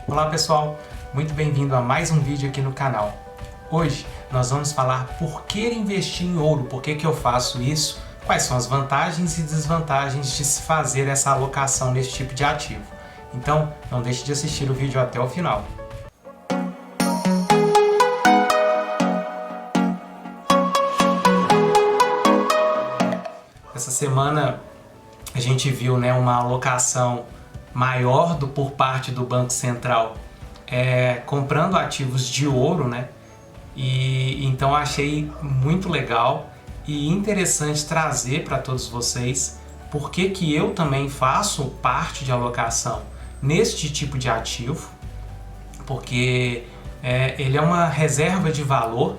Olá pessoal, muito bem-vindo a mais um vídeo aqui no canal. Hoje nós vamos falar por que investir em ouro, por que eu faço isso, quais são as vantagens e desvantagens de se fazer essa alocação nesse tipo de ativo. Então não deixe de assistir o vídeo até o final. Essa semana a gente viu uma alocação maior por parte do Banco Central comprando ativos de ouro, E então achei muito legal e interessante trazer para todos vocês por que eu também faço parte de alocação neste tipo de ativo, porque ele é uma reserva de valor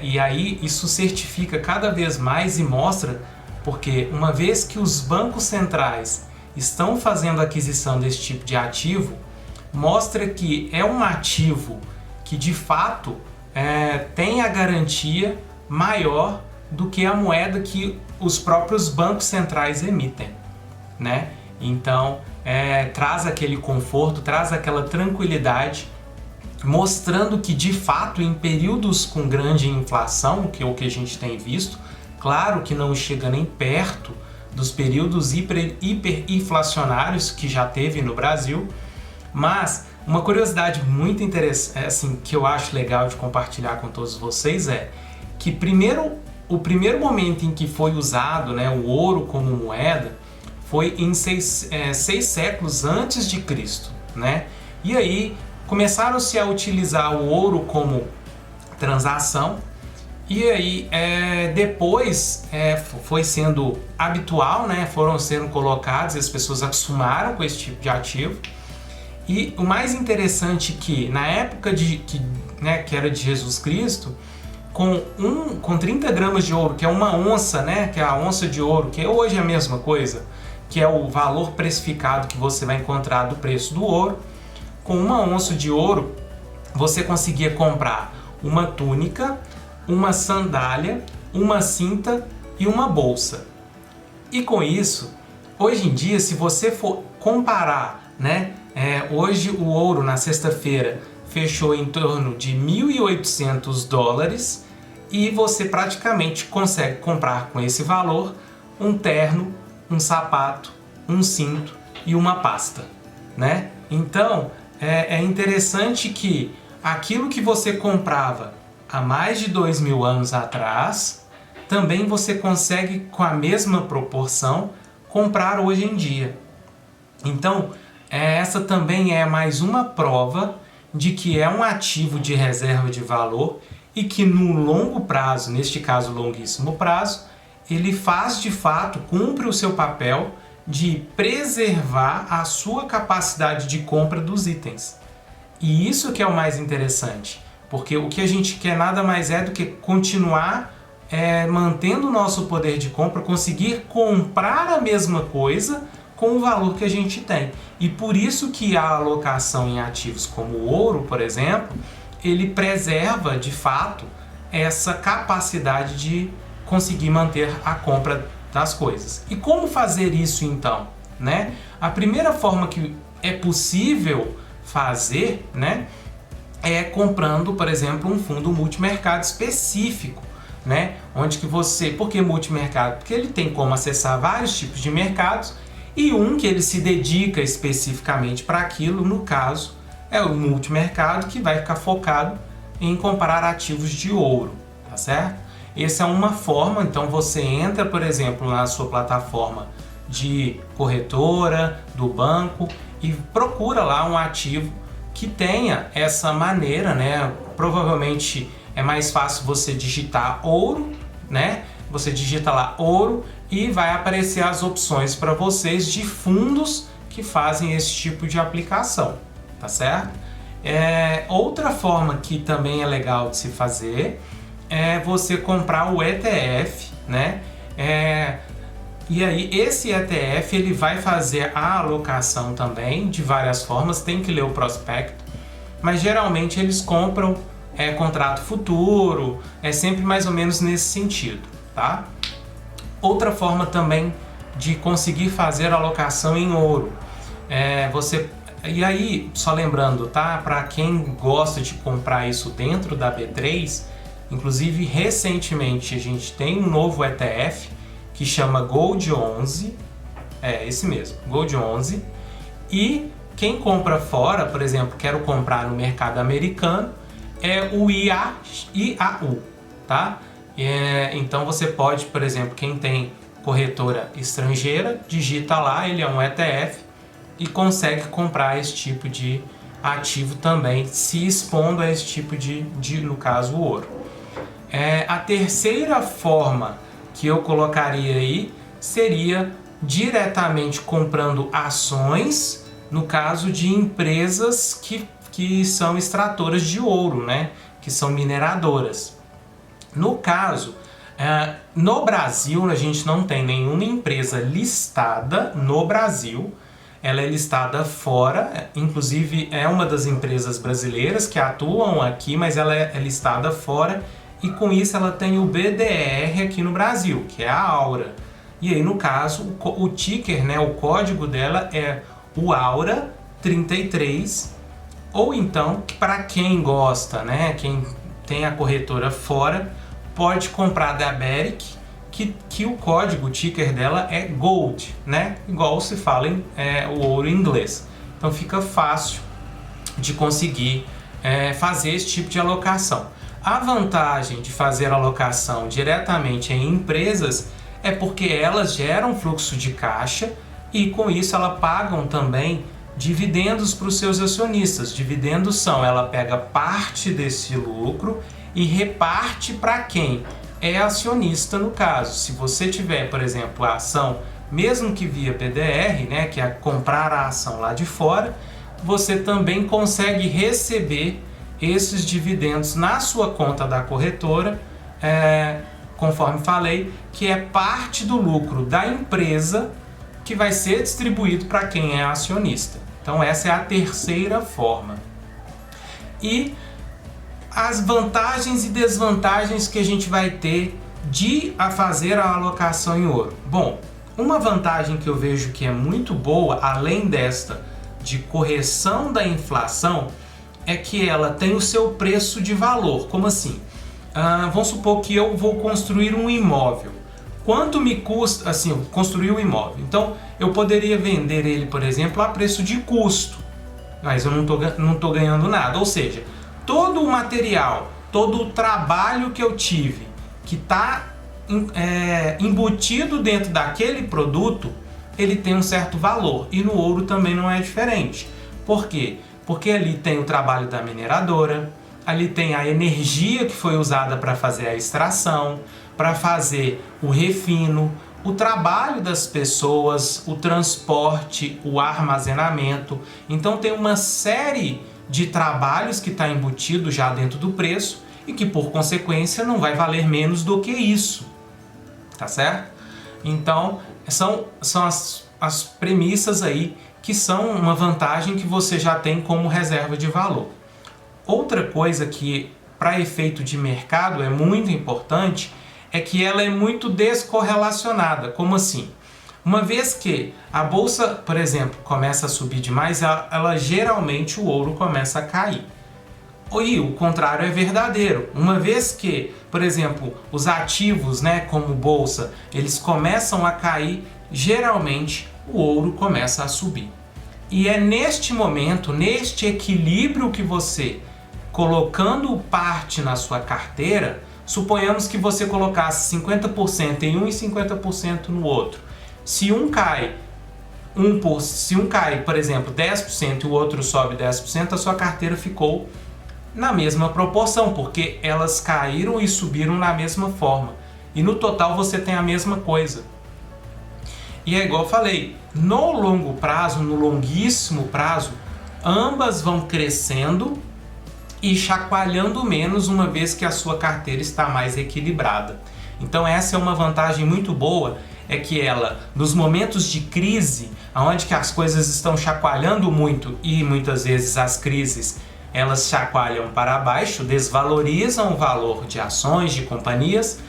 e aí isso certifica cada vez mais e mostra porque uma vez que os bancos centrais estão fazendo aquisição desse tipo de ativo, mostra que é um ativo que de fato tem a garantia maior do que a moeda que os próprios bancos centrais emitem, Então traz aquele conforto, traz aquela tranquilidade, mostrando que de fato em períodos com grande inflação, que é o que a gente tem visto, claro que não chega nem perto dos períodos hiperinflacionários que já teve no Brasil, mas uma curiosidade muito interessante, que eu acho legal de compartilhar com todos vocês é que o primeiro momento em que foi usado o ouro como moeda foi em 6 séculos antes de Cristo, E aí começaram-se a utilizar o ouro como transação. E aí, depois foi sendo habitual, foram sendo colocados e as pessoas acostumaram com esse tipo de ativo. E o mais interessante que na época que era de Jesus Cristo, com 30 gramas de ouro, que é uma onça, que é a onça de ouro, que hoje é a mesma coisa, que é o valor precificado que você vai encontrar do preço do ouro, com uma onça de ouro você conseguia comprar uma túnica, uma sandália, uma cinta e uma bolsa. E com isso, hoje em dia, se você for comparar, hoje o ouro na sexta-feira fechou em torno de $1.800 e você praticamente consegue comprar com esse valor um terno, um sapato, um cinto e uma pasta, Então, é interessante que aquilo que você comprava há mais de 2.000 anos atrás, também você consegue, com a mesma proporção, comprar hoje em dia. Então, essa também é mais uma prova de que é um ativo de reserva de valor e que no longo prazo, neste caso longuíssimo prazo, ele faz de fato, cumpre o seu papel de preservar a sua capacidade de compra dos itens. E isso que é o mais interessante. Porque o que a gente quer nada mais é do que continuar mantendo o nosso poder de compra, conseguir comprar a mesma coisa com o valor que a gente tem. E por isso que a alocação em ativos como o ouro, por exemplo, ele preserva de fato essa capacidade de conseguir manter a compra das coisas. E como fazer isso então? A primeira forma que é possível fazer, comprando, por exemplo, um fundo multimercado específico, onde que você... Por que multimercado? Porque ele tem como acessar vários tipos de mercados e um que ele se dedica especificamente para aquilo, no caso, é o multimercado, que vai ficar focado em comprar ativos de ouro, tá certo? Essa é uma forma, então você entra, por exemplo, na sua plataforma de corretora, do banco e procura lá um ativo que tenha essa maneira, Provavelmente é mais fácil você digitar ouro, Você digita lá ouro e vai aparecer as opções para vocês de fundos que fazem esse tipo de aplicação, tá certo? Outra forma que também é legal de se fazer é você comprar o ETF, E aí esse ETF ele vai fazer a alocação também de várias formas, tem que ler o prospecto, mas geralmente eles compram contrato futuro, é sempre mais ou menos nesse sentido, tá? Outra forma também de conseguir fazer alocação em ouro, você E aí, só lembrando, tá? Para quem gosta de comprar isso dentro da B3, inclusive recentemente a gente tem um novo ETF que chama Gold 11, esse mesmo, Gold 11, e quem compra fora, por exemplo, quero comprar no mercado americano, é o IAU, tá? Então você pode, por exemplo, quem tem corretora estrangeira, digita lá, ele é um ETF e consegue comprar esse tipo de ativo também, se expondo a esse tipo de no caso, o ouro. A terceira forma que eu colocaria aí seria diretamente comprando ações, no caso de empresas que são extratoras de ouro, né? Que são mineradoras. No caso, no Brasil, a gente não tem nenhuma empresa listada no Brasil. Ela é listada fora, inclusive é uma das empresas brasileiras que atuam aqui, mas ela é listada fora, e com isso ela tem o BDR aqui no Brasil, que é a Aura. E aí, no caso, o ticker, né, o código dela é o Aura 33, ou então, para quem gosta, né, quem tem a corretora fora, pode comprar da Beric, que o código, o ticker dela é Gold, né? Igual se fala o ouro em inglês. Então fica fácil de conseguir fazer esse tipo de alocação. A vantagem de fazer a alocação diretamente em empresas é porque elas geram fluxo de caixa e com isso elas pagam também dividendos para os seus acionistas. Dividendos ela pega parte desse lucro e reparte para quem é acionista no caso. Se você tiver, por exemplo, a ação, mesmo que via BDR, né, que é comprar a ação lá de fora, você também consegue receber esses dividendos na sua conta da corretora, conforme falei, que é parte do lucro da empresa que vai ser distribuído para quem é acionista. Então essa é a terceira forma. E as vantagens e desvantagens que a gente vai ter de fazer a alocação em ouro. Bom, uma vantagem que eu vejo que é muito boa, além desta de correção da inflação, é que ela tem o seu preço de valor. Como assim? Vamos supor que eu vou construir um imóvel. Quanto me custa, assim, construir um imóvel? Então, eu poderia vender ele, por exemplo, a preço de custo, mas eu não tô ganhando nada. Ou seja, todo o material, todo o trabalho que eu tive, que está embutido dentro daquele produto, ele tem um certo valor. E no ouro também não é diferente. Por quê? Porque ali tem o trabalho da mineradora, ali tem a energia que foi usada para fazer a extração, para fazer o refino, o trabalho das pessoas, o transporte, o armazenamento. Então tem uma série de trabalhos que está embutido já dentro do preço e que, por consequência, não vai valer menos do que isso. Tá certo? Então, são as premissas aí que são uma vantagem que você já tem como reserva de valor. Outra coisa que, para efeito de mercado, é muito importante é que ela é muito descorrelacionada. Como assim? Uma vez que a bolsa, por exemplo, começa a subir demais, ela geralmente o ouro começa a cair. E o contrário é verdadeiro. Uma vez que, por exemplo, os ativos, né, como bolsa, eles começam a cair, geralmente o ouro começa a subir. E é neste momento, neste equilíbrio que você, colocando parte na sua carteira, suponhamos que você colocasse 50% em um e 50% no outro. Se um cai, por exemplo, 10% e o outro sobe 10%, a sua carteira ficou na mesma proporção, porque elas caíram e subiram na mesma forma. E no total você tem a mesma coisa. E é igual eu falei, no longo prazo, no longuíssimo prazo, ambas vão crescendo e chacoalhando menos, uma vez que a sua carteira está mais equilibrada. Então essa é uma vantagem muito boa, é que ela, nos momentos de crise, onde que as coisas estão chacoalhando muito e muitas vezes as crises elas chacoalham para baixo, desvalorizam o valor de ações, de companhias,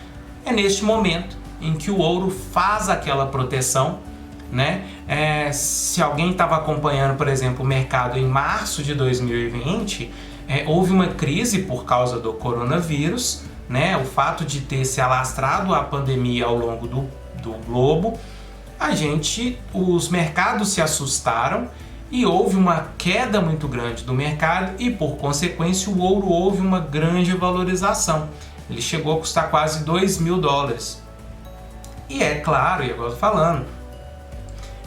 é neste momento em que o ouro faz aquela proteção, né? se alguém estava acompanhando, por exemplo, o mercado em março de 2020, houve uma crise por causa do coronavírus, né? O fato de ter se alastrado a pandemia ao longo do globo, os mercados se assustaram e houve uma queda muito grande do mercado e, por consequência, o ouro houve uma grande valorização. Ele chegou a custar quase $2.000. E é claro, e agora eu tô falando,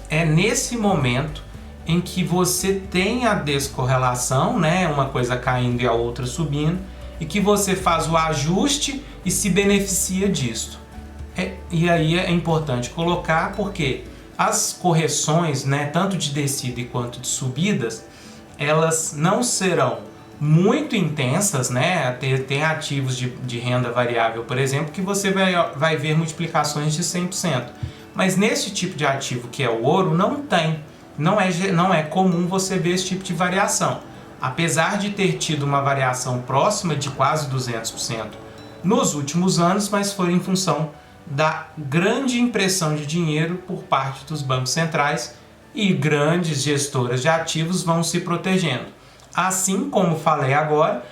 é nesse momento em que você tem a descorrelação, né? Uma coisa caindo e a outra subindo, e que você faz o ajuste e se beneficia disso. E aí é importante colocar porque as correções, né, tanto de descida quanto de subidas, elas não serão muito intensas, né? Tem ativos de renda variável, por exemplo, que você vai ver multiplicações de 100%. Mas nesse tipo de ativo que é o ouro, não é comum você ver esse tipo de variação. Apesar de ter tido uma variação próxima de quase 200% nos últimos anos, mas foi em função da grande impressão de dinheiro por parte dos bancos centrais e grandes gestoras de ativos vão se protegendo. Assim como falei agora,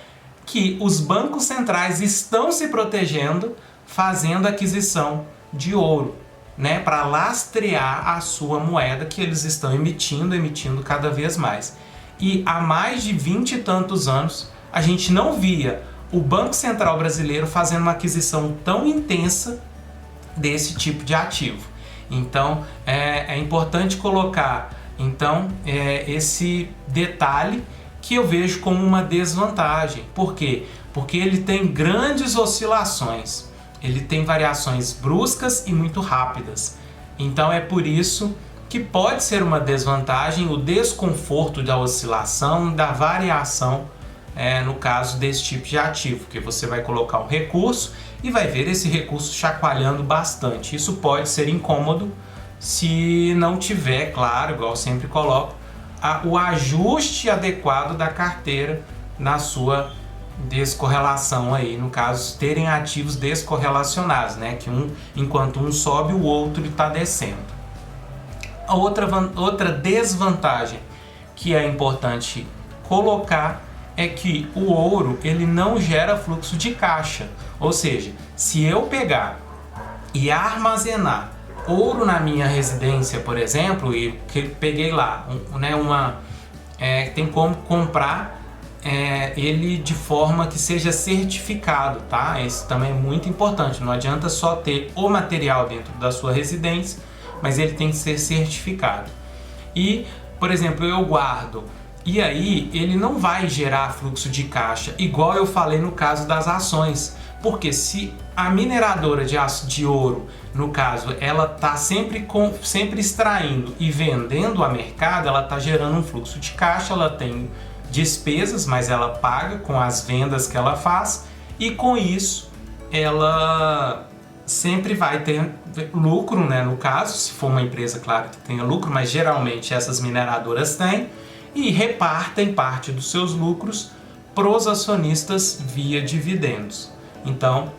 que os bancos centrais estão se protegendo fazendo aquisição de ouro, né, para lastrear a sua moeda que eles estão emitindo cada vez mais. E há mais de 20 e tantos anos a gente não via o Banco Central brasileiro fazendo uma aquisição tão intensa desse tipo de ativo. Então é importante colocar esse detalhe que eu vejo como uma desvantagem. Por quê? Porque ele tem grandes oscilações, ele tem variações bruscas e muito rápidas. Então é por isso que pode ser uma desvantagem o desconforto da oscilação, da variação, no caso desse tipo de ativo, que você vai colocar um recurso e vai ver esse recurso chacoalhando bastante. Isso pode ser incômodo se não tiver, claro, igual eu sempre coloco, o ajuste adequado da carteira na sua descorrelação aí, no caso, terem ativos descorrelacionados, né? Que enquanto um sobe, o outro está descendo. A outra desvantagem que é importante colocar é que o ouro ele não gera fluxo de caixa. Ou seja, se eu pegar e armazenar ouro na minha residência, por exemplo, e que peguei lá, tem como comprar ele de forma que seja certificado, tá? Isso também é muito importante. Não adianta só ter o material dentro da sua residência, mas ele tem que ser certificado. E, por exemplo, eu guardo e aí ele não vai gerar fluxo de caixa, igual eu falei no caso das ações. Porque se a mineradora de ouro, no caso, ela está sempre extraindo e vendendo a mercado, ela está gerando um fluxo de caixa, ela tem despesas, mas ela paga com as vendas que ela faz e com isso ela sempre vai ter lucro, né? No caso, se for uma empresa, claro que tenha lucro, mas geralmente essas mineradoras têm e repartem parte dos seus lucros para os acionistas via dividendos. Então,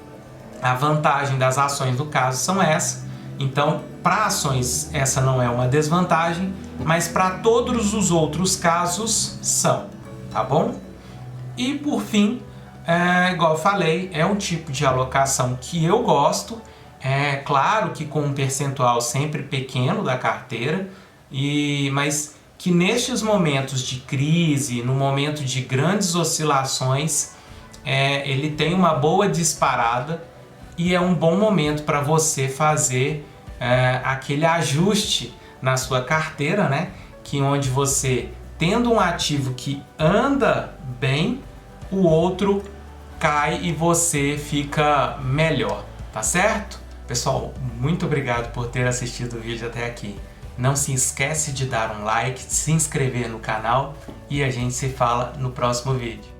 a vantagem das ações no caso são essas. Então, para ações essa não é uma desvantagem, mas para todos os outros casos são, tá bom? E por fim, igual eu falei, é um tipo de alocação que eu gosto. É claro que com um percentual sempre pequeno da carteira, mas que nestes momentos de crise, no momento de grandes oscilações, ele tem uma boa disparada e é um bom momento para você fazer aquele ajuste na sua carteira, né? Que onde você, tendo um ativo que anda bem, o outro cai e você fica melhor, tá certo? Pessoal, muito obrigado por ter assistido o vídeo até aqui. Não se esquece de dar um like, se inscrever no canal e a gente se fala no próximo vídeo.